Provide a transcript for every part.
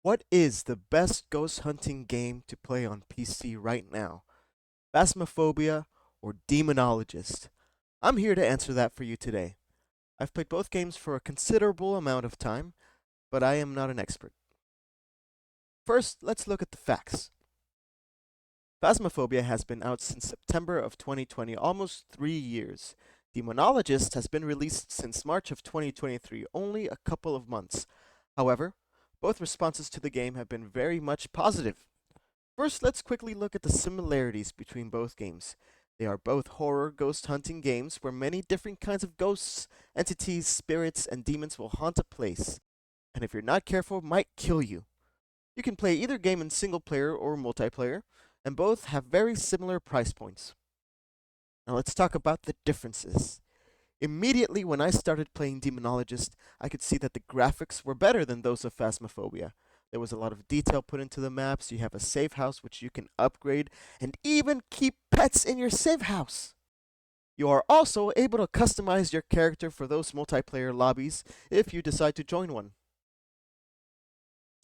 What is the best ghost hunting game to play on PC right now? Phasmophobia or Demonologist? I'm here to answer that for you today. I've played both games for a considerable amount of time, but I am not an expert. First, let's look at the facts. Phasmophobia has been out since September of 2020, almost 3 years. Demonologist has been released since March of 2023, only a couple of months. However, both responses to the game have been very much positive. First, let's quickly look at the similarities between both games. They are both horror ghost hunting games where many different kinds of ghosts, entities, spirits, and demons will haunt a place, and if you're not careful, might kill you. You can play either game in single player or multiplayer, and both have very similar price points. Now let's talk about the differences. Immediately when I started playing Demonologist, I could see that the graphics were better than those of Phasmophobia. There was a lot of detail put into the maps, you have a safe house which you can upgrade, and even keep pets in your safe house. You are also able to customize your character for those multiplayer lobbies if you decide to join one.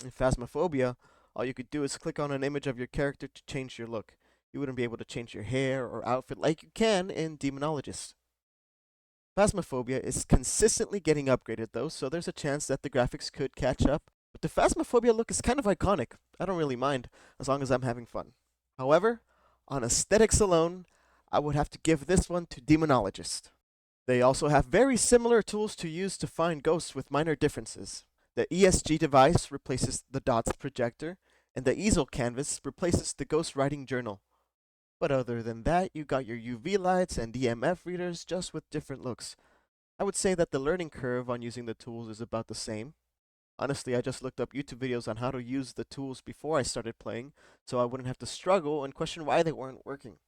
In Phasmophobia, all you could do is click on an image of your character to change your look. You wouldn't be able to change your hair or outfit like you can in Demonologist. Phasmophobia is consistently getting upgraded though, so there's a chance that the graphics could catch up. But the Phasmophobia look is kind of iconic. I don't really mind, as long as I'm having fun. However, on aesthetics alone, I would have to give this one to Demonologist. They also have very similar tools to use to find ghosts with minor differences. The ESG device replaces the DOTS projector, and the easel canvas replaces the ghost writing journal. But other than that, you got your UV lights and EMF readers just with different looks. I would say that the learning curve on using the tools is about the same. Honestly, I just looked up YouTube videos on how to use the tools before I started playing, so I wouldn't have to struggle and question why they weren't working.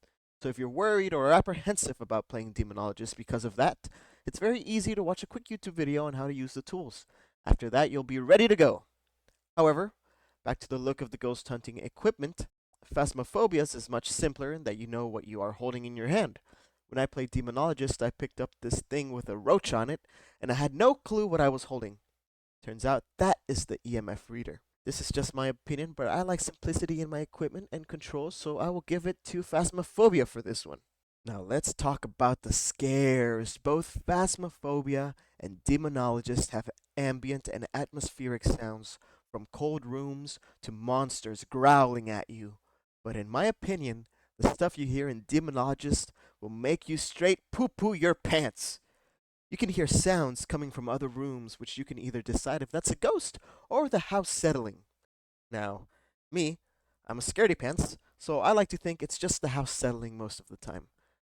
So if you're worried or apprehensive about playing Demonologist because of that, it's very easy to watch a quick YouTube video on how to use the tools. After that, you'll be ready to go. However, back to the look of the ghost hunting equipment, Phasmophobia's is much simpler in that you know what you are holding in your hand. When I played Demonologist, I picked up this thing with a roach on it, and I had no clue what I was holding. Turns out that is the EMF reader. This is just my opinion, but I like simplicity in my equipment and controls, so I will give it to Phasmophobia for this one. Now let's talk about the scares. Both Phasmophobia and Demonologist have ambient and atmospheric sounds, from cold rooms to monsters growling at you. But in my opinion, the stuff you hear in Demonologist will make you straight poo-poo your pants. You can hear sounds coming from other rooms, which you can either decide if that's a ghost or the house settling. Now, me, I'm a scaredy pants, so I like to think it's just the house settling most of the time.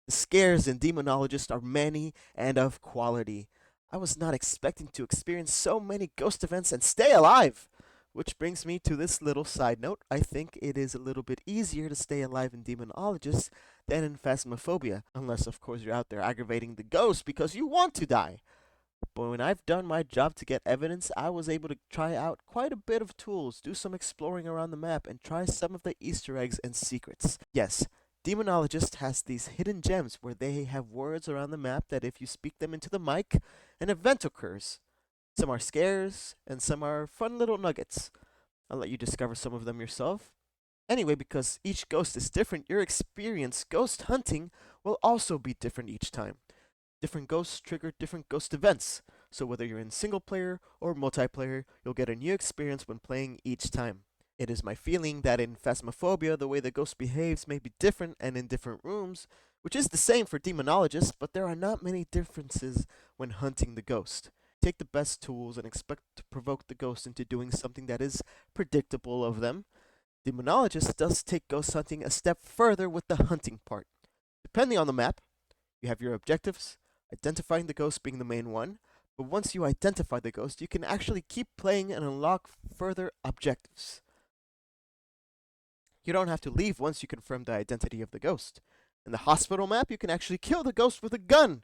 The scares in Demonologist are many and of quality. I was not expecting to experience so many ghost events and stay alive! Which brings me to this little side note. I think it is a little bit easier to stay alive in Demonologist than in Phasmophobia, unless of course you're out there aggravating the ghost because you want to die. But when I've done my job to get evidence, I was able to try out quite a bit of tools, do some exploring around the map, and try some of the Easter eggs and secrets. Yes, Demonologist has these hidden gems where they have words around the map that if you speak them into the mic, an event occurs. Some are scares, and some are fun little nuggets. I'll let you discover some of them yourself. Anyway, because each ghost is different, your experience ghost hunting will also be different each time. Different ghosts trigger different ghost events, so whether you're in single player or multiplayer, you'll get a new experience when playing each time. It is my feeling that in Phasmophobia, the way the ghost behaves may be different and in different rooms, which is the same for Demonologist, but there are not many differences when hunting the ghost. Take the best tools and expect to provoke the ghost into doing something that is predictable of them. Demonologist does take ghost hunting a step further with the hunting part. Depending on the map, you have your objectives, identifying the ghost being the main one, but once you identify the ghost, you can actually keep playing and unlock further objectives. You don't have to leave once you confirm the identity of the ghost. In the hospital map, you can actually kill the ghost with a gun.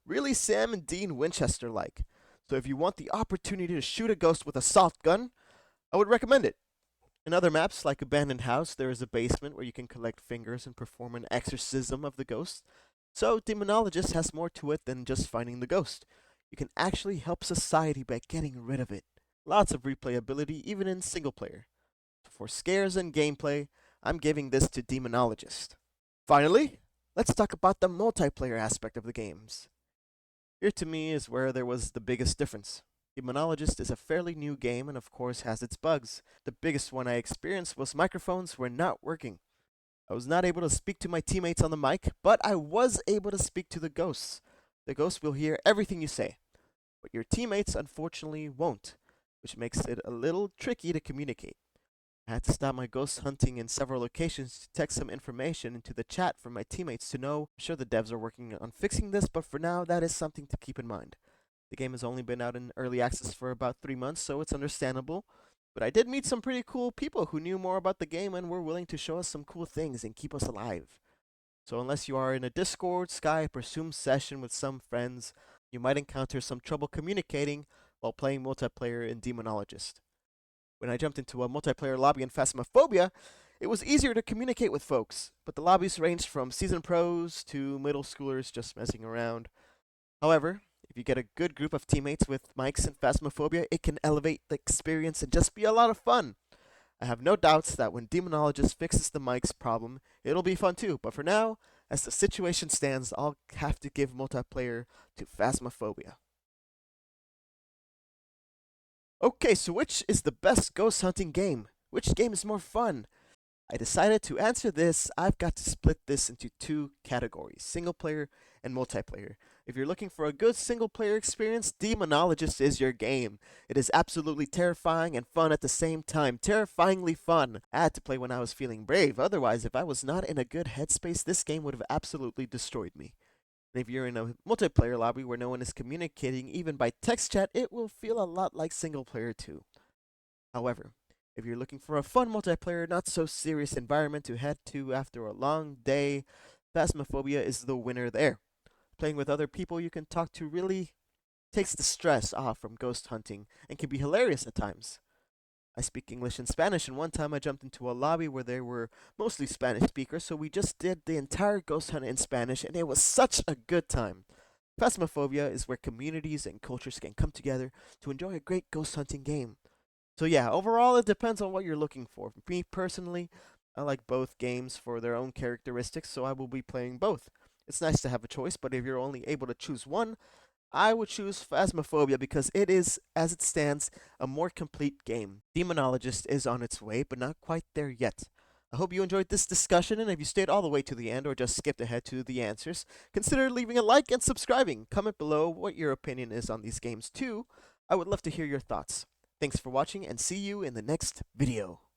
Really Sam and Dean Winchester like. So if you want the opportunity to shoot a ghost with a soft gun, I would recommend it. In other maps, like Abandoned House, there is a basement where you can collect fingers and perform an exorcism of the ghost. So Demonologist has more to it than just finding the ghost. You can actually help society by getting rid of it. lots of replayability even in single player. For scares and gameplay, I'm giving this to Demonologist. Finally, let's talk about the multiplayer aspect of the games. Here to me is where there was the biggest difference. Demonologist is a fairly new game and of course has its bugs. The biggest one I experienced was microphones were not working. I was not able to speak to my teammates on the mic, but I was able to speak to the ghosts. The ghosts will hear everything you say, but your teammates unfortunately won't, which makes it a little tricky to communicate. I had to stop my ghost hunting in several locations to text some information into the chat for my teammates to know. I'm sure the devs are working on fixing this, but for now, that is something to keep in mind. The game has only been out in early access for about 3 months, so it's understandable. But I did meet some pretty cool people who knew more about the game and were willing to show us some cool things and keep us alive. So unless you are in a Discord, Skype, or Zoom session with some friends, you might encounter some trouble communicating while playing multiplayer in Demonologist. When I jumped into a multiplayer lobby in Phasmophobia, it was easier to communicate with folks, but the lobbies ranged from seasoned pros to middle schoolers just messing around. However, if you get a good group of teammates with mics in Phasmophobia, it can elevate the experience and just be a lot of fun. I have no doubts that when Demonologist fixes the mics problem, it'll be fun too, but for now, as the situation stands, I'll have to give multiplayer to Phasmophobia. Okay, so which is the best ghost hunting game? Which game is more fun? I decided to answer this. I've got to split this into two categories, single player and multiplayer. If you're looking for a good single player experience, Demonologist is your game. It is absolutely terrifying and fun at the same time. Terrifyingly fun. I had to play when I was feeling brave. Otherwise, if I was not in a good headspace, this game would have absolutely destroyed me. And if you're in a multiplayer lobby where no one is communicating, even by text chat, it will feel a lot like single player too. However, if you're looking for a fun multiplayer, not so serious environment to head to after a long day, Phasmophobia is the winner there. Playing with other people you can talk to really takes the stress off from ghost hunting and can be hilarious at times. I speak English and Spanish, and one time I jumped into a lobby where there were mostly Spanish speakers, so we just did the entire ghost hunt in Spanish, and it was such a good time. Phasmophobia is where communities and cultures can come together to enjoy a great ghost hunting game. So yeah, overall it depends on what you're looking for. For me personally, I like both games for their own characteristics, so I will be playing both. It's nice to have a choice, but if you're only able to choose one, I would choose Phasmophobia because it is, as it stands, a more complete game. Demonologist is on its way, but not quite there yet. I hope you enjoyed this discussion, and if you stayed all the way to the end or just skipped ahead to the answers, consider leaving a like and subscribing. Comment below what your opinion is on these games too. I would love to hear your thoughts. Thanks for watching and see you in the next video.